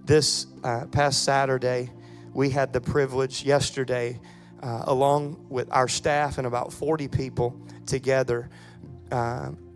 This past Saturday, we had the privilege yesterday, along with our staff and about 40 people together,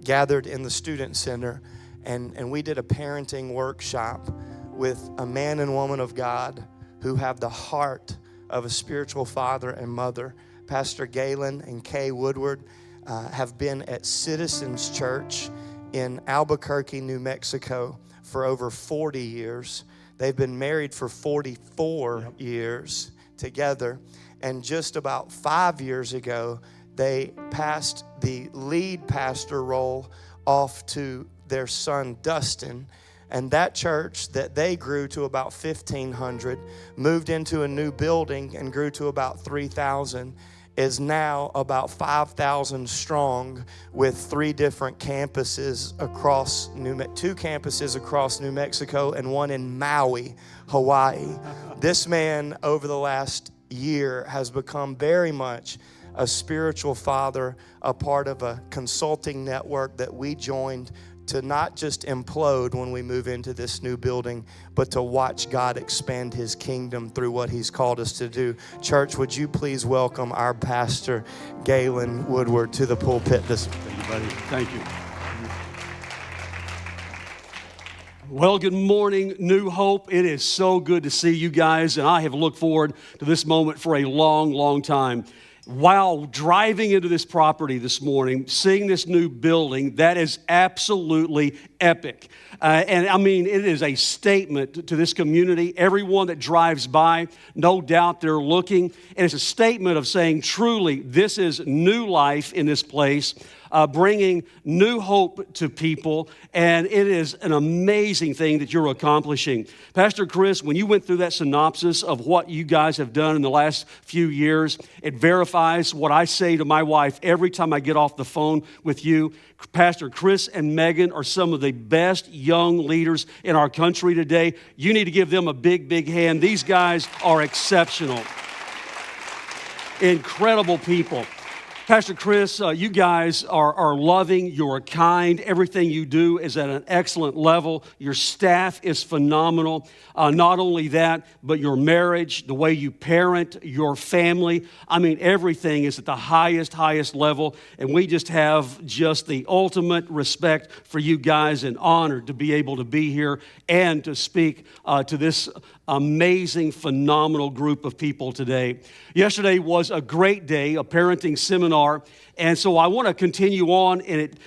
gathered in the student center, and we did a parenting workshop with a man and woman of God who have the heart of a spiritual father and mother. Pastor Galen and Kay Woodward have been at Citizens Church in Albuquerque, New Mexico for over 40 years. They've been married for 44 years together. And just about 5 years ago, they passed the lead pastor role off to their son, Dustin. And that church that they grew to about 1,500, moved into a new building and grew to about 3,000, is now about 5,000 strong with three different campuses across two campuses across New Mexico and one in Maui, Hawaii. This man, over the last year, has become very much a spiritual father, a part of a consulting network that we joined to not just implode when we move into this new building, but to watch God expand his kingdom through what he's called us to do. Church, would you please welcome our pastor, Galen Woodward, to the pulpit this morning. Thank you, buddy. Thank you. Well, good morning, New Hope. It is so good to see you guys, and I have looked forward to this moment for a long, long time. While driving into this property this morning, seeing this new building, that is absolutely epic. And I mean, it is a statement to this community. Everyone that drives by, no doubt they're looking. And it's a statement of saying, truly, this is new life in this place, bringing new hope to people. And it is an amazing thing that you're accomplishing. Pastor Chris, when you went through that synopsis of what you guys have done in the last few years, it verifies what I say to my wife every time I get off the phone with you. Pastor Chris and Megan are some of the best young leaders in our country today. You need to give them a big, big hand. These guys are exceptional. Incredible people. Pastor Chris, you guys are loving, you're kind, everything you do is at an excellent level. Your staff is phenomenal. Not only that, but your marriage, the way you parent your family, I mean, everything is at the highest level. And we just have just the ultimate respect for you guys and honored to be able to be here and to speak to this amazing, phenomenal group of people today. Yesterday was a great day, a parenting seminar, and so I want to continue on, and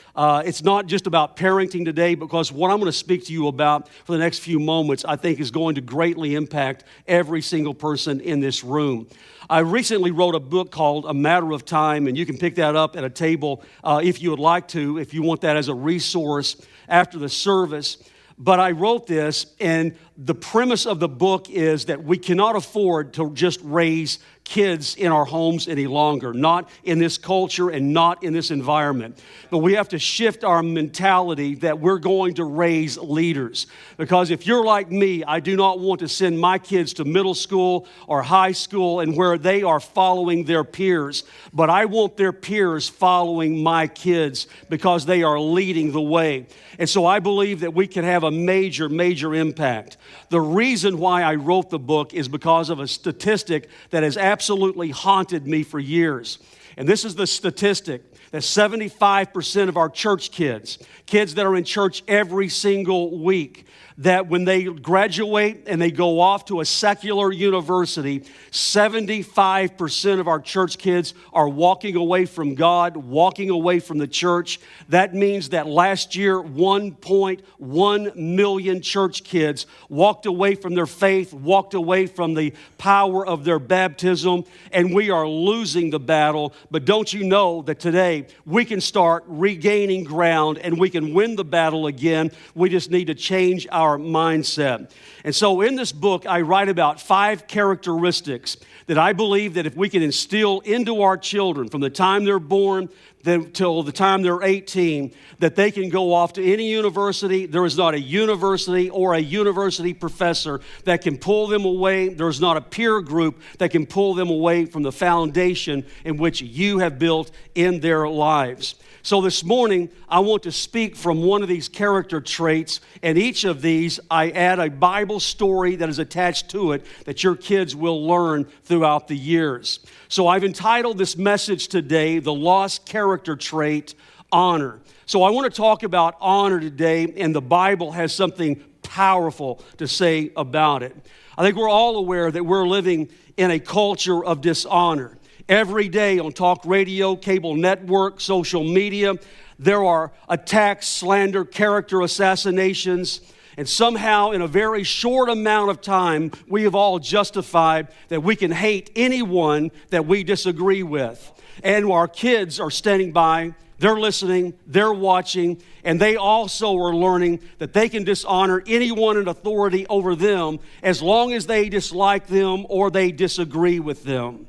it's not just about parenting today, because what I'm going to speak to you about for the next few moments, I think is going to greatly impact every single person in this room. I recently wrote a book called A Matter of Time, and you can pick that up at a table if you would like to, if you want that as a resource after the service. But I wrote this, and the premise of the book is that we cannot afford to just raise kids in our homes any longer, not in this culture and not in this environment. But we have to shift our mentality that we're going to raise leaders. Because if you're like me, I do not want to send my kids to middle school or high school and where they are following their peers. But I want their peers following my kids because they are leading the way. And so I believe that we can have a major impact. The reason why I wrote the book is because of a statistic that has absolutely haunted me for years. And this is the statistic that 75% of our church kids that are in church every single week, that when they graduate and they go off to a secular university, 75% of our church kids are walking away from God, walking away from the church. That means that last year, 1.1 million church kids walked away from their faith, walked away from the power of their baptism, and we are losing the battle. But don't you know that today we can start regaining ground and we can win the battle again? We just need to change our mindset. And so in this book, I write about 5 characteristics that I believe that if we can instill into our children from the time they're born till the time they're 18, that they can go off to any university. There is not a university or a university professor that can pull them away. There is not a peer group that can pull them away from the foundation in which you have built in their lives. So this morning, I want to speak from one of these character traits, and each of these, I add a Bible story that is attached to it that your kids will learn throughout the years. So I've entitled this message today, The Lost Character Trait, Honor. So I want to talk about honor today, and the Bible has something powerful to say about it. I think we're all aware that we're living in a culture of dishonor. Every day on talk radio, cable network, social media, there are attacks, slander, character assassinations, and somehow in a very short amount of time, we have all justified that we can hate anyone that we disagree with. And our kids are standing by, they're listening, they're watching, and they also are learning that they can dishonor anyone in authority over them as long as they dislike them or they disagree with them.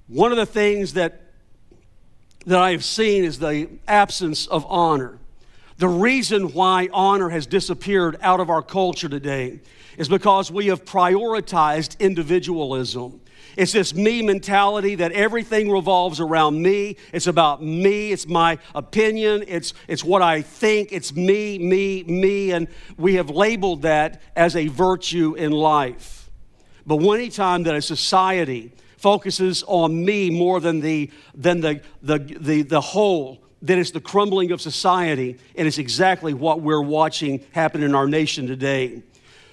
One of the things that I have seen is the absence of honor. The reason why honor has disappeared out of our culture today is because we have prioritized individualism. It's this me mentality that everything revolves around me. It's about me. It's my opinion. It's what I think. It's me. And we have labeled that as a virtue in life. But any time that a society focuses on me more than the whole, then it's the crumbling of society, and it's exactly what we're watching happen in our nation today.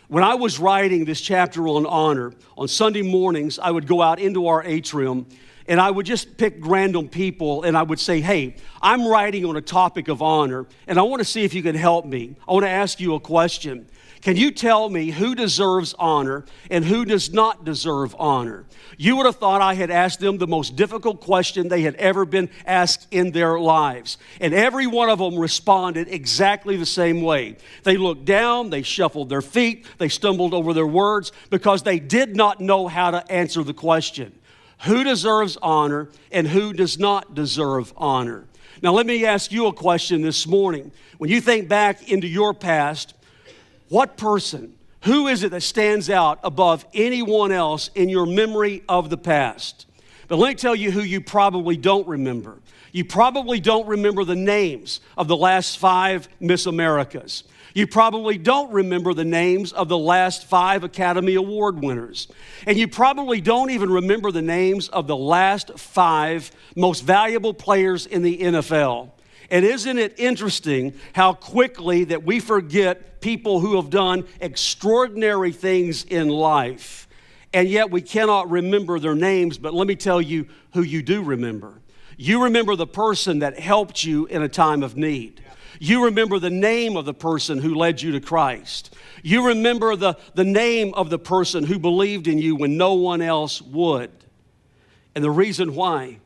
When I was writing this chapter on honor, on Sunday mornings, I would go out into our atrium, and I would just pick random people, and I would say, hey, I'm writing on a topic of honor, and I want to see if you can help me. I want to ask you a question. Can you tell me who deserves honor and who does not deserve honor? You would have thought I had asked them the most difficult question they had ever been asked in their lives. And every one of them responded exactly the same way. They looked down, they shuffled their feet, they stumbled over their words because they did not know how to answer the question. Who deserves honor and who does not deserve honor? Now let me ask you a question this morning. When you think back into your past, what person, who is it that stands out above anyone else in your memory of the past? But let me tell you who you probably don't remember. You probably don't remember the names of the last 5 Miss Americas. You probably don't remember the names of the last 5 Academy Award winners. And you probably don't even remember the names of the last 5 most valuable players in the NFL. And isn't it interesting how quickly that we forget people who have done extraordinary things in life, and yet we cannot remember their names? But let me tell you who you do remember. You remember the person that helped you in a time of need. You remember the name of the person who led you to Christ. You remember the name of the person who believed in you when no one else would. And the reason why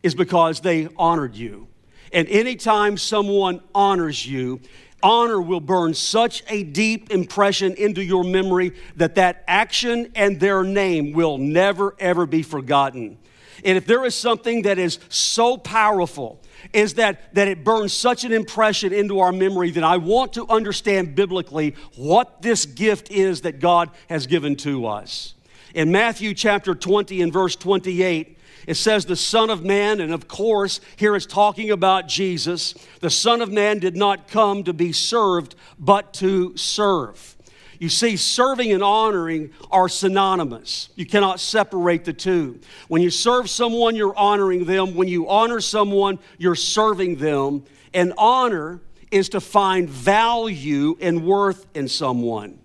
is because they honored you. And anytime someone honors you, honor will burn such a deep impression into your memory that action and their name will never, ever be forgotten. And if there is something that is so powerful, is that it burns such an impression into our memory, then I want to understand biblically what this gift is that God has given to us. In Matthew chapter 20 and verse 28, it says the Son of Man, and of course, here it's talking about Jesus. The Son of Man did not come to be served, but to serve. You see, serving and honoring are synonymous. You cannot separate the two. When you serve someone, you're honoring them. When you honor someone, you're serving them. And honor is to find value and worth in someone.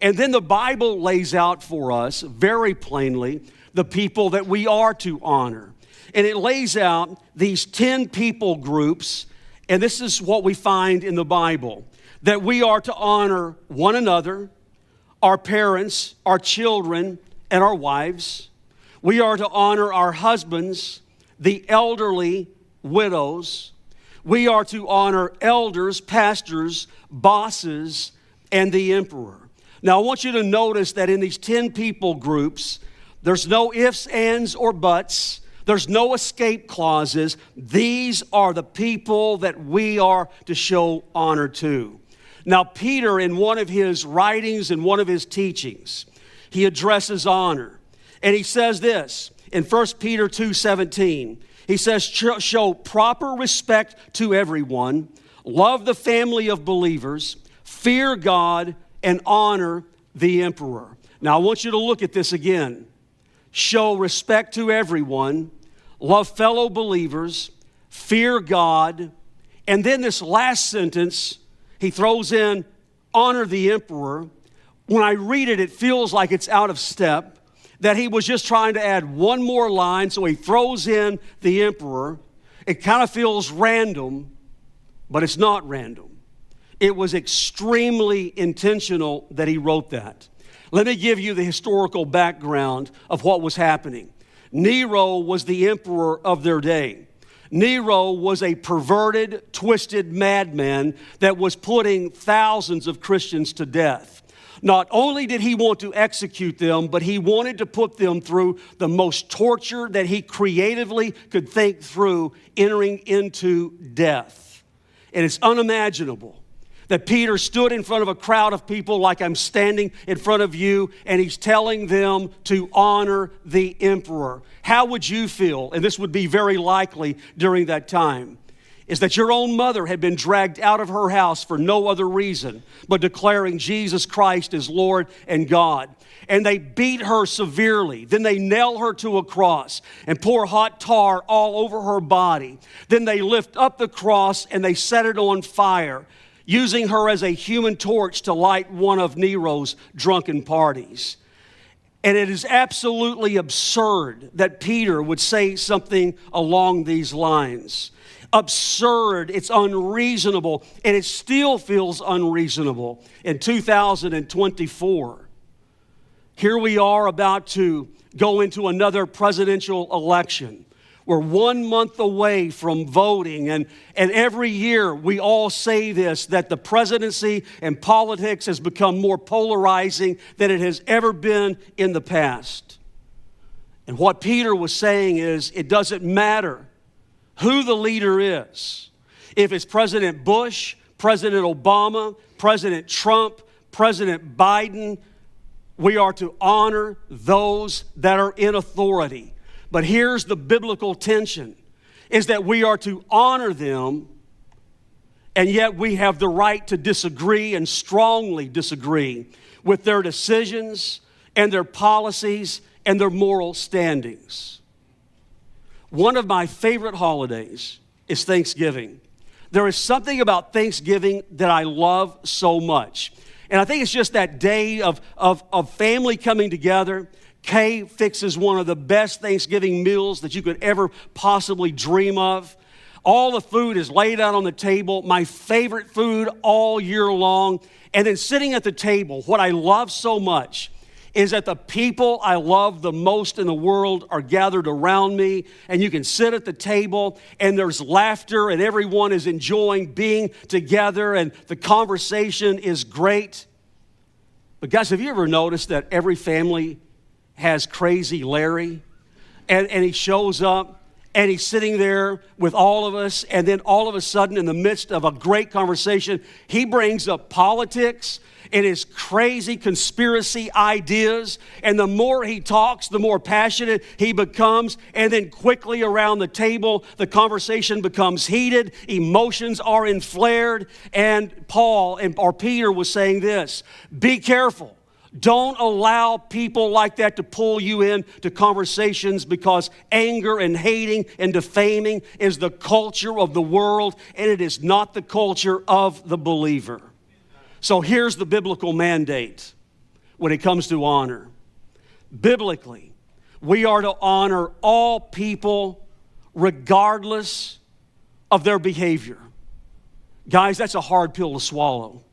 And then the Bible lays out for us very plainly the people that we are to honor. And it lays out these 10 people groups, and this is what we find in the Bible, that we are to honor one another, our parents, our children, and our wives. We are to honor our husbands, the elderly, widows. We are to honor elders, pastors, bosses, and the emperor. Now, I want you to notice that in these 10 people groups, there's no ifs, ands, or buts. There's no escape clauses. These are the people that we are to show honor to. Now, Peter, in one of his writings and one of his teachings, he addresses honor. And he says this in 1 Peter 2:17. He says, show proper respect to everyone, love the family of believers, fear God, and honor the emperor. Now, I want you to look at this again. Show respect to everyone, love fellow believers, fear God, and then this last sentence, he throws in, honor the emperor. When I read it, it feels like it's out of step, that he was just trying to add one more line, so he throws in the emperor. It kind of feels random, but it's not random. It was extremely intentional that he wrote that. Let me give you the historical background of what was happening. Nero was the emperor of their day. Nero was a perverted, twisted madman that was putting thousands of Christians to death. Not only did he want to execute them, but he wanted to put them through the most torture that he creatively could think through, entering into death. And it's unimaginable that Peter stood in front of a crowd of people like I'm standing in front of you, and he's telling them to honor the emperor. How would you feel? And this would be very likely during that time. Is that your own mother had been dragged out of her house for no other reason but declaring Jesus Christ as Lord and God. And they beat her severely. Then they nail her to a cross and pour hot tar all over her body. Then they lift up the cross and they set it on fire, using her as a human torch to light one of Nero's drunken parties. And it is absolutely absurd that Peter would say something along these lines. Absurd, it's unreasonable, and it still feels unreasonable in 2024. Here we are about to go into another presidential election. We're 1 month away from voting, and every year we all say this, that the presidency and politics has become more polarizing than it has ever been in the past. And what Peter was saying is, it doesn't matter who the leader is. If it's President Bush, President Obama, President Trump, President Biden, we are to honor those that are in authority. But here's the biblical tension, is that we are to honor them, and yet we have the right to disagree and strongly disagree with their decisions and their policies and their moral standings. One of my favorite holidays is Thanksgiving. There is something about Thanksgiving that I love so much. And I think it's just that day of family coming together. Kay fixes one of the best Thanksgiving meals that you could ever possibly dream of. All the food is laid out on the table, my favorite food all year long. And then sitting at the table, what I love so much is that the people I love the most in the world are gathered around me, and you can sit at the table and there's laughter and everyone is enjoying being together and the conversation is great. But guys, have you ever noticed that every family has Crazy Larry? And he shows up and he's sitting there with all of us, and then all of a sudden in the midst of a great conversation, he brings up politics and his crazy conspiracy ideas, and the more he talks, the more passionate he becomes, and then quickly around the table, the conversation becomes heated, emotions are inflared, and Peter was saying this, be careful. Don't allow people like that to pull you into conversations, because anger and hating and defaming is the culture of the world, and it is not the culture of the believer. So here's the biblical mandate when it comes to honor. Biblically, we are to honor all people regardless of their behavior. Guys, that's a hard pill to swallow.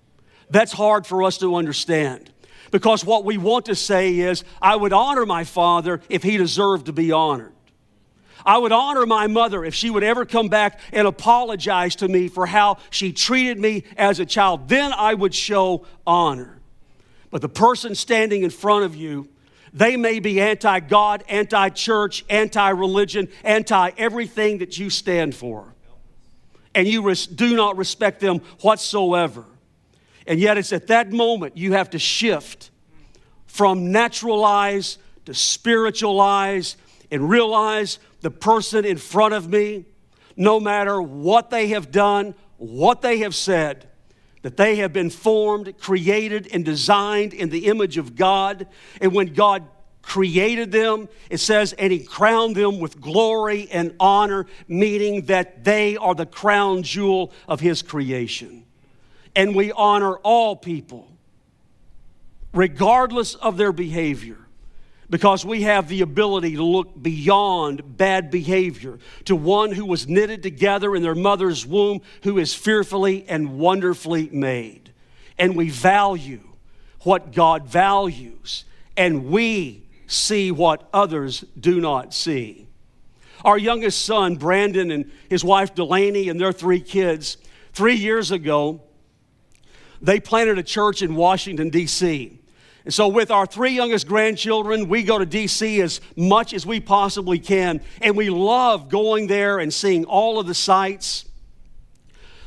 That's hard for us to understand. Because what we want to say is, I would honor my father if he deserved to be honored. I would honor my mother if she would ever come back and apologize to me for how she treated me as a child. Then I would show honor. But the person standing in front of you, They may be anti-God, anti-church, anti-religion, anti-everything that you stand for. And you do not respect them whatsoever. And yet it's at that moment you have to shift from natural eyes to spiritual eyes and realize the person in front of me, no matter what they have done, what they have said, that they have been formed, created, and designed in the image of God. And when God created them, it says, and He crowned them with glory and honor, meaning that they are the crown jewel of His creation. And we honor all people, regardless of their behavior, because we have the ability to look beyond bad behavior to one who was knitted together in their mother's womb, who is fearfully and wonderfully made. And we value what God values, and we see what others do not see. Our youngest son, Brandon, and his wife, Delaney, and their 3 kids, 3 years ago, they planted a church in Washington, D.C., and so with our 3 youngest grandchildren, we go to D.C. as much as we possibly can. And we love going there and seeing all of the sights,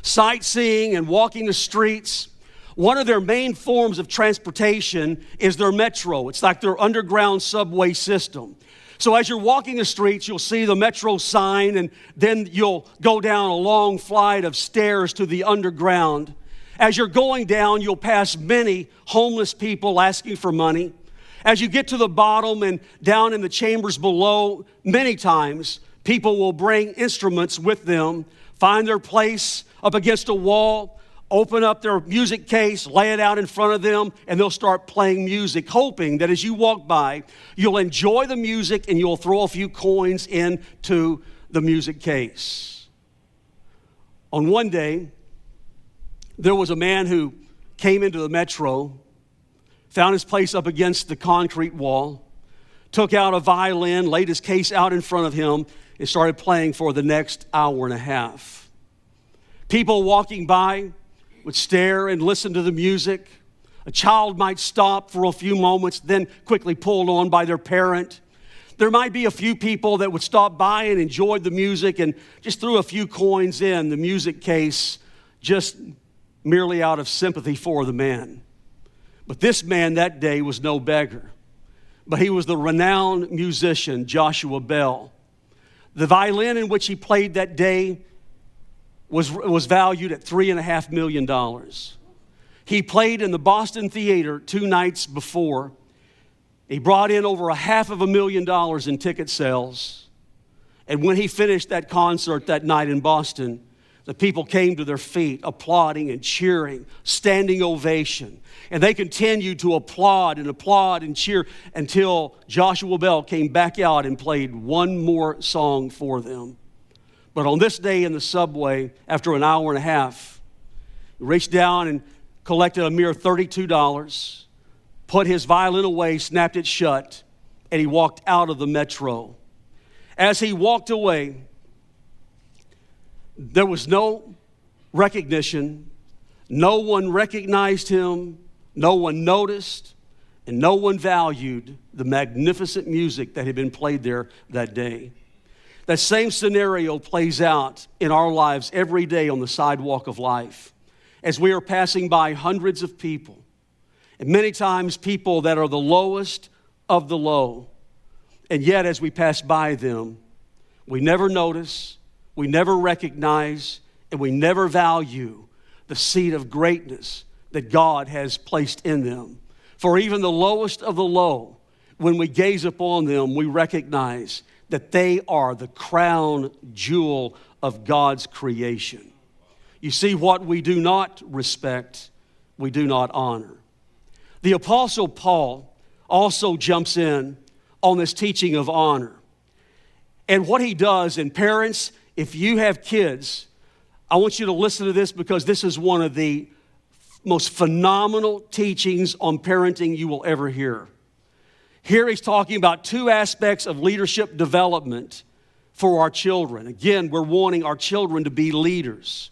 sightseeing and walking the streets. One of their main forms of transportation is their metro. It's like their underground subway system. So as you're walking the streets, you'll see the metro sign, and then you'll go down a long flight of stairs to the underground. As you're going down, you'll pass many homeless people asking for money. As you get to the bottom and down in the chambers below, many times people will bring instruments with them, find their place up against a wall, open up their music case, lay it out in front of them, and they'll start playing music, hoping that as you walk by, you'll enjoy the music and you'll throw a few coins into the music case. On one day, there was a man who came into the metro, found his place up against the concrete wall, took out a violin, laid his case out in front of him, and started playing for the next hour and a half. People walking by would stare and listen to the music. A child might stop for a few moments, then quickly pulled on by their parent. There might be a few people that would stop by and enjoy the music and just threw a few coins in the music case, just merely out of sympathy for the man. But this man that day was no beggar, but he was the renowned musician Joshua Bell. The violin in which he played that day was valued at $3.5 million. He played in the Boston Theater 2 nights before. He brought in over $500,000 in ticket sales. And when he finished that concert that night in Boston, the people came to their feet, applauding and cheering, standing ovation. And they continued to applaud and cheer until Joshua Bell came back out and played one more song for them. But on this day in the subway, after an hour and a half, he reached down and collected a mere $32, put his violin away, snapped it shut, and he walked out of the metro. As he walked away, there was no recognition. No one recognized him. No one noticed. And no one valued the magnificent music that had been played there that day. That same scenario plays out in our lives every day on the sidewalk of life as we are passing by hundreds of people. And many times people that are the lowest of the low. And yet as we pass by them, we never notice, we never recognize, and we never value the seed of greatness that God has placed in them. For even the lowest of the low, when we gaze upon them, we recognize that they are the crown jewel of God's creation. You see, what we do not respect, we do not honor. The Apostle Paul also jumps in on this teaching of honor. And what he does, and parents, if you have kids, I want you to listen to this because this is one of the most phenomenal teachings on parenting you will ever hear. Here he's talking about 2 aspects of leadership development for our children. Again, we're wanting our children to be leaders.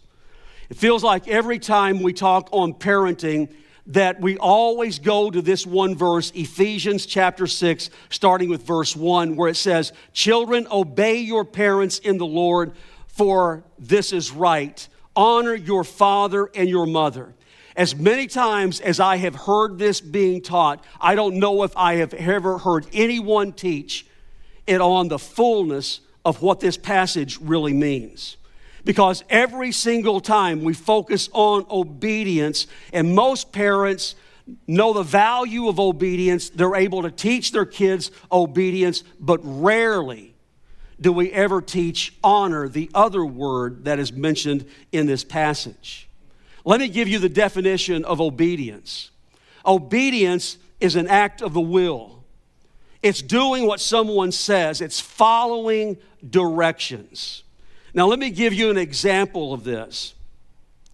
It feels like every time we talk on parenting, that we always go to this one verse, Ephesians chapter 6, starting with verse 1, where it says, "Children, obey your parents in the Lord, for this is right. Honor your father and your mother." As many times as I have heard this being taught, I don't know if I have ever heard anyone teach it on the fullness of what this passage really means. Because every single time we focus on obedience, and most parents know the value of obedience, they're able to teach their kids obedience, but rarely do we ever teach honor, the other word that is mentioned in this passage. Let me give you the definition of obedience. Obedience is an act of the will. It's doing what someone says. It's following directions. Now, let me give you an example of this.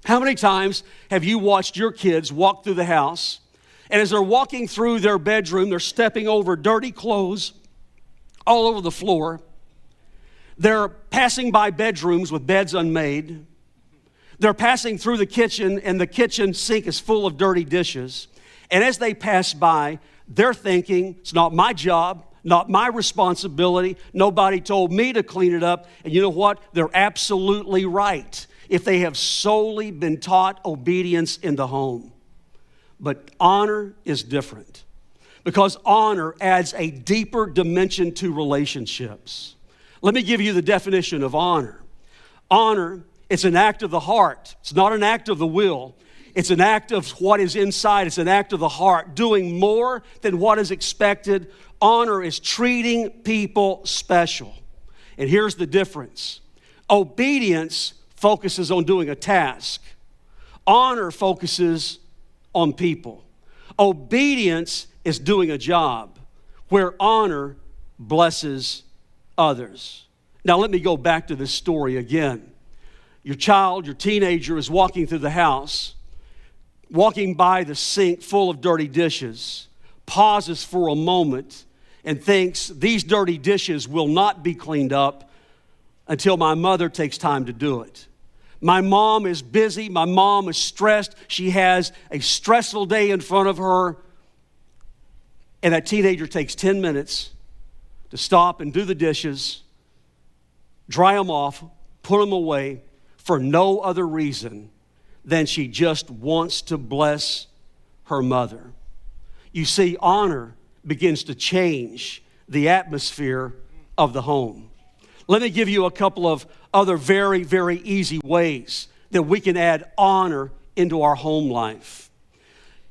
How many times have you watched your kids walk through the house, and as they're walking through their bedroom, they're stepping over dirty clothes all over the floor. They're passing by bedrooms with beds unmade. They're passing through the kitchen, and the kitchen sink is full of dirty dishes. And as they pass by, they're thinking, it's not my job, not my responsibility. Nobody told me to clean it up. And you know what? They're absolutely right if they have solely been taught obedience in the home. But honor is different, because honor adds a deeper dimension to relationships. Let me give you the definition of honor. Honor, it's an act of the heart. It's not an act of the will. It's an act of what is inside. It's an act of the heart, doing more than what is expected. Honor is treating people special. And here's the difference. Obedience focuses on doing a task. Honor focuses on people. Obedience is doing a job, where honor blesses others. Now let me go back to this story again. Your child, your teenager is walking through the house, walking by the sink full of dirty dishes, pauses for a moment and thinks, these dirty dishes will not be cleaned up until my mother takes time to do it. My mom is busy. My mom is stressed. She has a stressful day in front of her. And that teenager takes 10 minutes to stop and do the dishes, dry them off, put them away for no other reason than she just wants to bless her mother. You see, honor begins to change the atmosphere of the home. Let me give you a couple of other very, very easy ways that we can add honor into our home life.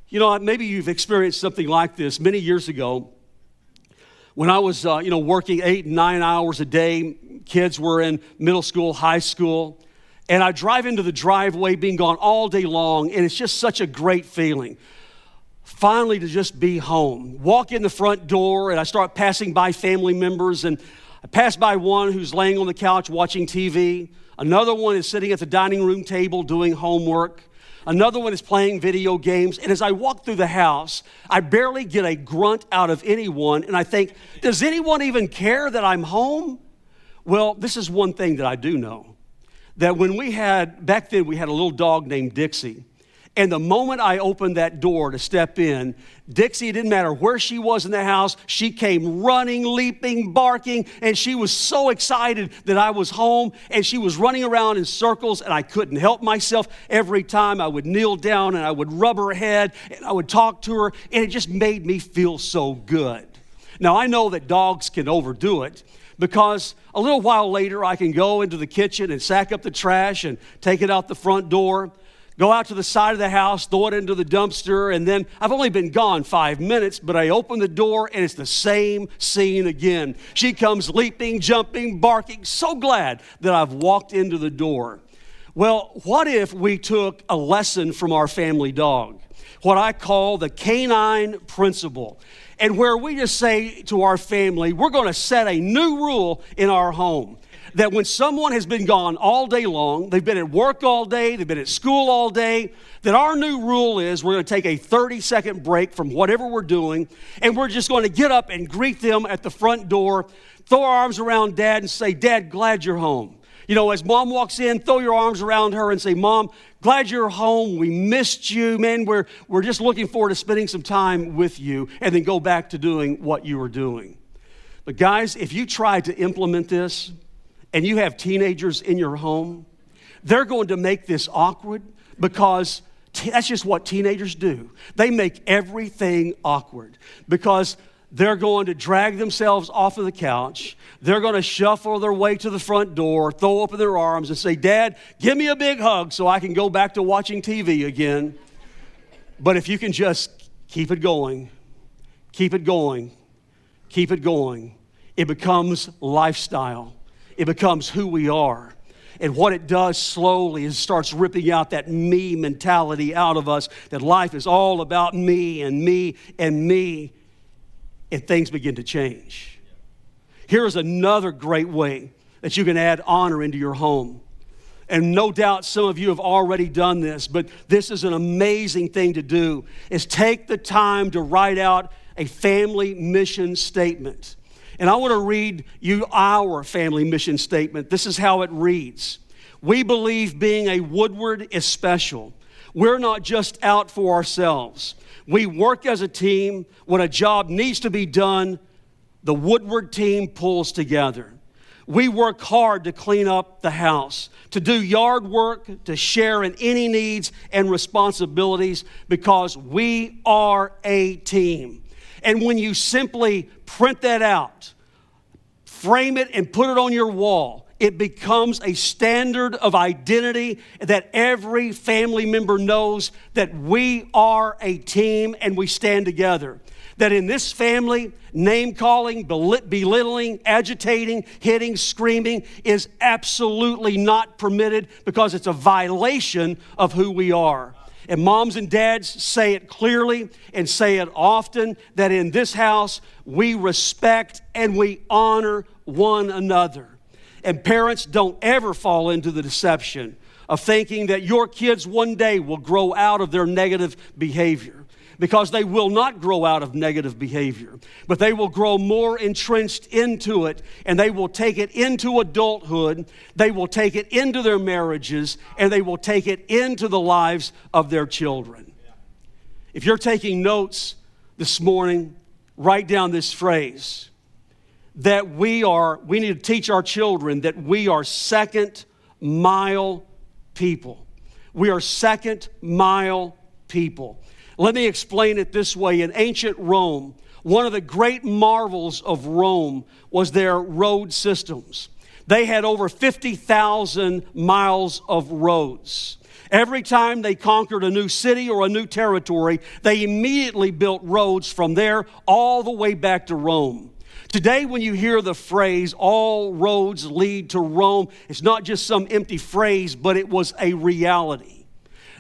You know, maybe you've experienced something like this. Many years ago, when I was, working 8 and 9 hours a day, kids were in middle school, high school, and I drive into the driveway, being gone all day long, and it's just such a great feeling. Finally, to just be home. Walk in the front door, and I start passing by family members, and I pass by one who's laying on the couch watching TV. Another one is sitting at the dining room table doing homework. Another one is playing video games. And as I walk through the house, I barely get a grunt out of anyone, and I think, does anyone even care that I'm home? Well, this is one thing that I do know. That back then we had a little dog named Dixie. And the moment I opened that door to step in, Dixie, it didn't matter where she was in the house, she came running, leaping, barking, and she was so excited that I was home, and she was running around in circles, and I couldn't help myself. Every time I would kneel down and I would rub her head and I would talk to her, and it just made me feel so good. Now, I know that dogs can overdo it, because a little while later I can go into the kitchen and sack up the trash and take it out the front door, go out to the side of the house, throw it into the dumpster, and then I've only been gone 5 minutes, but I open the door and it's the same scene again. She comes leaping, jumping, barking, so glad that I've walked into the door. Well, what if we took a lesson from our family dog, what I call the canine principle, and where we just say to our family, we're going to set a new rule in our home. That when someone has been gone all day long, they've been at work all day, they've been at school all day, that our new rule is we're going to take a 30-second break from whatever we're doing, and we're just going to get up and greet them at the front door, throw our arms around Dad and say, Dad, glad you're home. You know, as mom walks in, throw your arms around her and say, Mom, glad you're home. We missed you. Man, we're just looking forward to spending some time with you, and then go back to doing what you were doing. But guys, if you try to implement this and you have teenagers in your home, they're going to make this awkward, because that's just what teenagers do. They make everything awkward, because they're going to drag themselves off of the couch. They're going to shuffle their way to the front door, throw open their arms and say, Dad, give me a big hug so I can go back to watching TV again. But if you can just keep it going, keep it going, keep it going, it becomes lifestyle. It becomes who we are. And what it does slowly is starts ripping out that me mentality out of us, that life is all about me and me and me. And things begin to change. Here's another great way that you can add honor into your home. And no doubt some of you have already done this, but this is an amazing thing to do, is take the time to write out a family mission statement. And I want to read you our family mission statement. This is how it reads. We believe being a Woodward is special. We're not just out for ourselves. We work as a team. When a job needs to be done, the Woodward team pulls together. We work hard to clean up the house, to do yard work, to share in any needs and responsibilities, because we are a team. And when you simply print that out, frame it and put it on your wall, it becomes a standard of identity that every family member knows that we are a team and we stand together. That in this family, name-calling, belittling, agitating, hitting, screaming is absolutely not permitted, because it's a violation of who we are. And moms and dads, say it clearly and say it often, that in this house, we respect and we honor one another. And parents, don't ever fall into the deception of thinking that your kids one day will grow out of their negative behavior, because they will not grow out of negative behavior, but they will grow more entrenched into it, and they will take it into adulthood, they will take it into their marriages, and they will take it into the lives of their children. If you're taking notes this morning, write down this phrase, that we need to teach our children that we are second mile people. We are second mile people. Let me explain it this way. In ancient Rome, one of the great marvels of Rome was their road systems. They had over 50,000 miles of roads. Every time they conquered a new city or a new territory, they immediately built roads from there all the way back to Rome. Today, when you hear the phrase, all roads lead to Rome, it's not just some empty phrase, but it was a reality.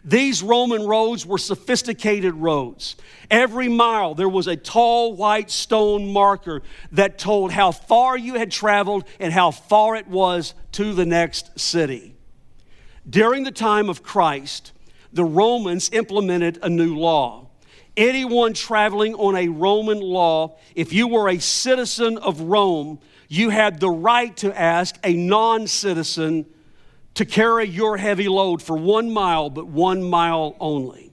These Roman roads were sophisticated roads. Every mile, there was a tall white stone marker that told how far you had traveled and how far it was to the next city. During the time of Christ, the Romans implemented a new law. Anyone traveling on a Roman law, if you were a citizen of Rome, you had the right to ask a non-citizen to carry your heavy load for 1 mile, but 1 mile only.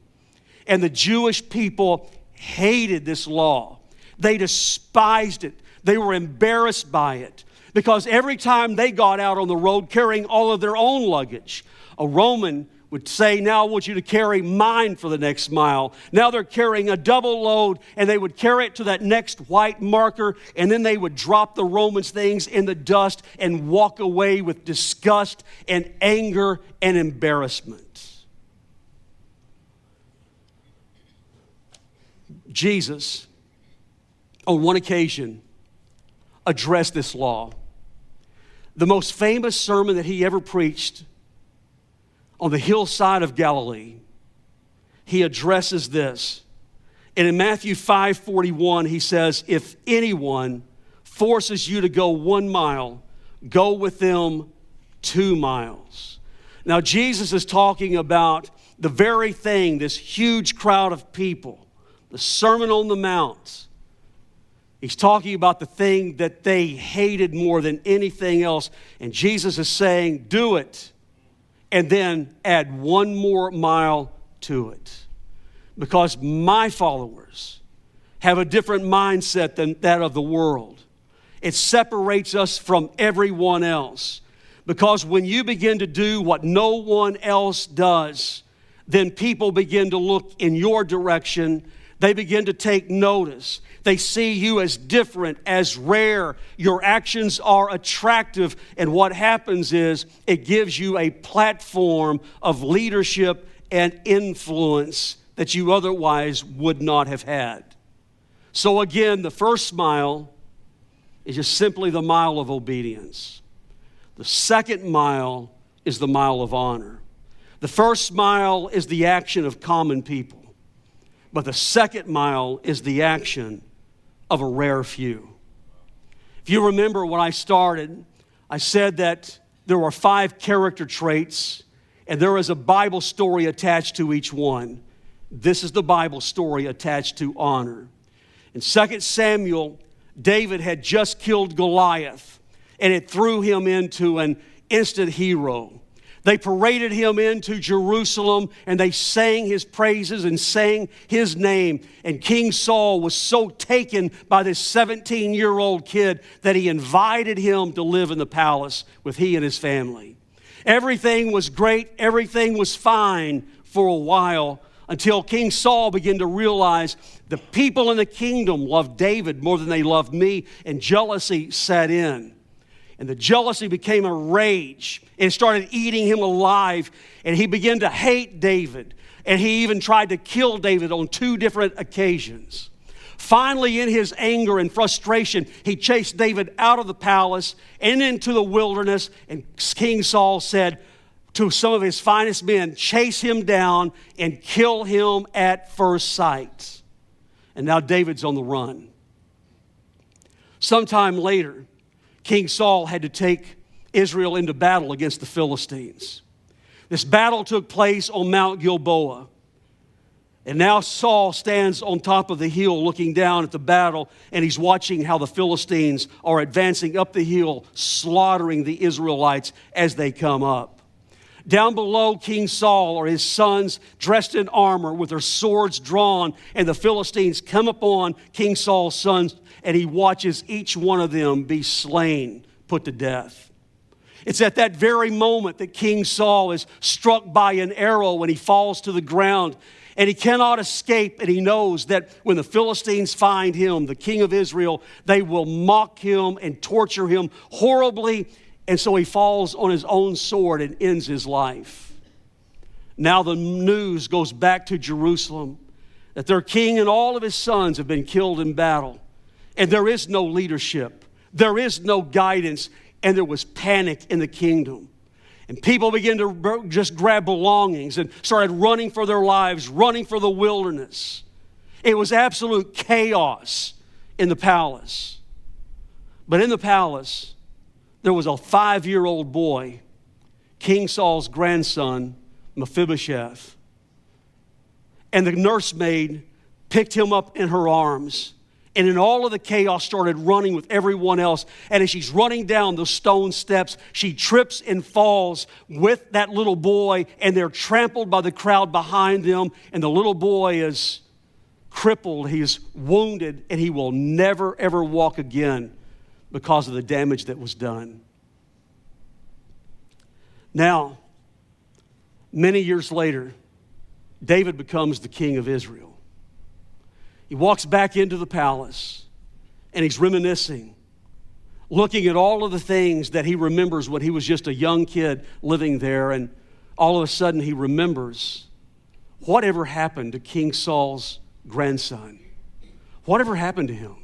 And the Jewish people hated this law. They despised it. They were embarrassed by it, because every time they got out on the road carrying all of their own luggage, a Roman would say, now I want you to carry mine for the next mile. Now they're carrying a double load, and they would carry it to that next white marker, and then they would drop the Romans' things in the dust and walk away with disgust and anger and embarrassment. Jesus, on one occasion, addressed this law. The most famous sermon that he ever preached, on the hillside of Galilee, he addresses this. And in Matthew 5:41, he says, if anyone forces you to go 1 mile, go with them 2 miles. Now, Jesus is talking about the very thing, this huge crowd of people, the Sermon on the Mount. He's talking about the thing that they hated more than anything else. And Jesus is saying, do it. And then add one more mile to it. Because my followers have a different mindset than that of the world. It separates us from everyone else. Because when you begin to do what no one else does, then people begin to look in your direction. They begin to take notice. They see you as different, as rare. Your actions are attractive. And what happens is it gives you a platform of leadership and influence that you otherwise would not have had. So again, the first mile is just simply the mile of obedience. The second mile is the mile of honor. The first mile is the action of common people. But the second mile is the action of a rare few. If you remember when I started, I said that there were 5 character traits, and there is a Bible story attached to each one. This is the Bible story attached to honor. In 2 Samuel, David had just killed Goliath, and it threw him into an instant hero. They paraded him into Jerusalem, and they sang his praises and sang his name. And King Saul was so taken by this 17-year-old kid that he invited him to live in the palace with he and his family. Everything was great. Everything was fine for a while, until King Saul began to realize the people in the kingdom loved David more than they loved me, and jealousy set in. And the jealousy became a rage and started eating him alive, and he began to hate David, and he even tried to kill David on 2 different occasions. Finally, in his anger and frustration, he chased David out of the palace and into the wilderness, and King Saul said to some of his finest men, chase him down and kill him at first sight. And now David's on the run. Sometime later, King Saul had to take Israel into battle against the Philistines. This battle took place on Mount Gilboa. And now Saul stands on top of the hill looking down at the battle, and he's watching how the Philistines are advancing up the hill, slaughtering the Israelites as they come up. Down below King Saul are his sons dressed in armor with their swords drawn, and the Philistines come upon King Saul's sons, and he watches each one of them be slain, put to death. It's at that very moment that King Saul is struck by an arrow and he falls to the ground, and he cannot escape, and he knows that when the Philistines find him, the king of Israel, they will mock him and torture him horribly. And so he falls on his own sword and ends his life. Now the news goes back to Jerusalem that their king and all of his sons have been killed in battle. And there is no leadership. There is no guidance. And there was panic in the kingdom. And people began to just grab belongings and started running for their lives, running for the wilderness. It was absolute chaos in the palace. But in the palace, there was a 5-year-old boy, King Saul's grandson, Mephibosheth. And the nursemaid picked him up in her arms. And in all of the chaos, started running with everyone else. And as she's running down the stone steps, she trips and falls with that little boy. And they're trampled by the crowd behind them. And the little boy is crippled. He's wounded. And he will never, ever walk again, because of the damage that was done. Now, many years later, David becomes the king of Israel. He walks back into the palace, and he's reminiscing, looking at all of the things that he remembers when he was just a young kid living there, and all of a sudden he remembers whatever happened to King Saul's grandson. Whatever happened to him?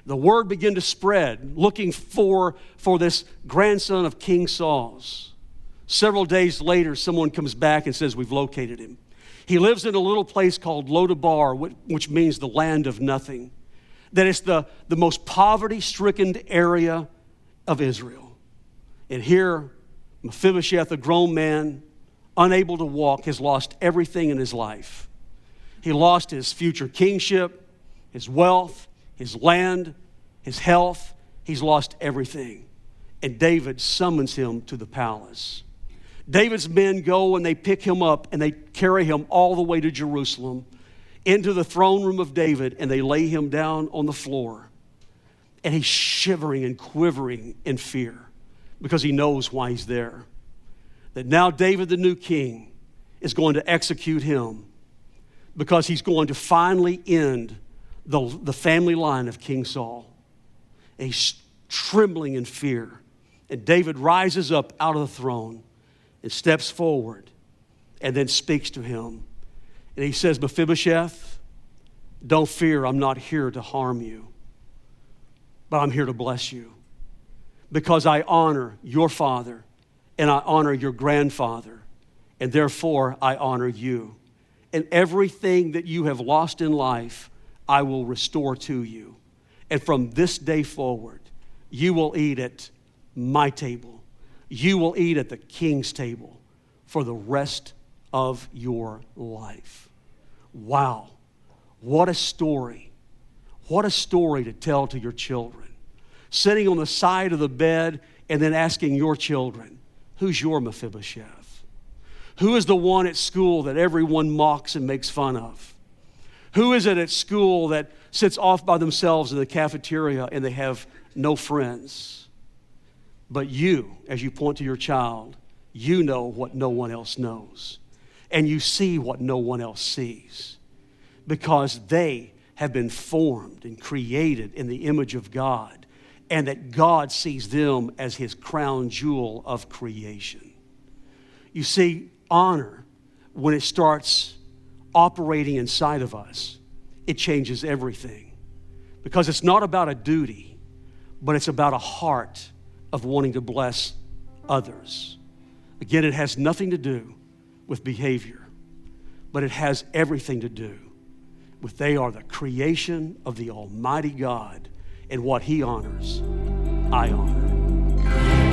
The word began to spread, looking for this grandson of King Saul's. Several days later, someone comes back and says, we've located him. He lives in a little place called Lodabar, which means the land of nothing. That is the most poverty-stricken area of Israel. And here, Mephibosheth, a grown man, unable to walk, has lost everything in his life. He lost his future kingship, his wealth, his land, his health. He's lost everything. And David summons him to the palace. David's men go and they pick him up and they carry him all the way to Jerusalem into the throne room of David, and they lay him down on the floor. And he's shivering and quivering in fear because he knows why he's there. That now David, the new king, is going to execute him because he's going to finally end the family line of King Saul. And he's trembling in fear. And David rises up out of the throne and steps forward and then speaks to him. And he says, Mephibosheth, don't fear, I'm not here to harm you, but I'm here to bless you because I honor your father and I honor your grandfather, and therefore I honor you. And everything that you have lost in life, I will restore to you. And from this day forward, you will eat at my table. You will eat at the king's table for the rest of your life. Wow, what a story. What a story to tell to your children. Sitting on the side of the bed and then asking your children, who's your Mephibosheth? Who is the one at school that everyone mocks and makes fun of? Who is it at school that sits off by themselves in the cafeteria and they have no friends? But you, as you point to your child, you know what no one else knows. And you see what no one else sees. Because they have been formed and created in the image of God. And that God sees them as his crown jewel of creation. You see, honor, when it starts operating inside of us, it changes everything. Because it's not about a duty, but it's about a heart of wanting to bless others. Again, it has nothing to do with behavior, but it has everything to do with they are the creation of the Almighty God, and what he honors, I honor.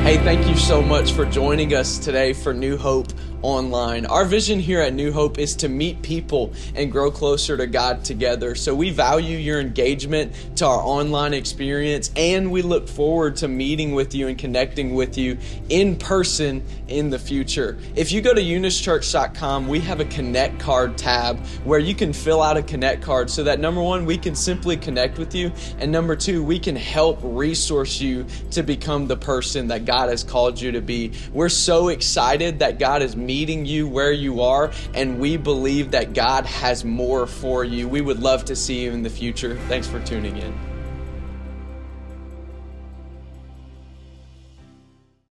Hey, thank you so much for joining us today for New Hope Online. Our vision here at New Hope is to meet people and grow closer to God together. So we value your engagement to our online experience, and we look forward to meeting with you and connecting with you in person in the future. If you go to eunischurch.com, we have a Connect card tab where you can fill out a Connect card so that number one, we can simply connect with you, and number two, we can help resource you to become the person that God has called you to be. We're so excited that God is meeting you where you are, and we believe that God has more for you. We would love to see you in the future. Thanks for tuning in.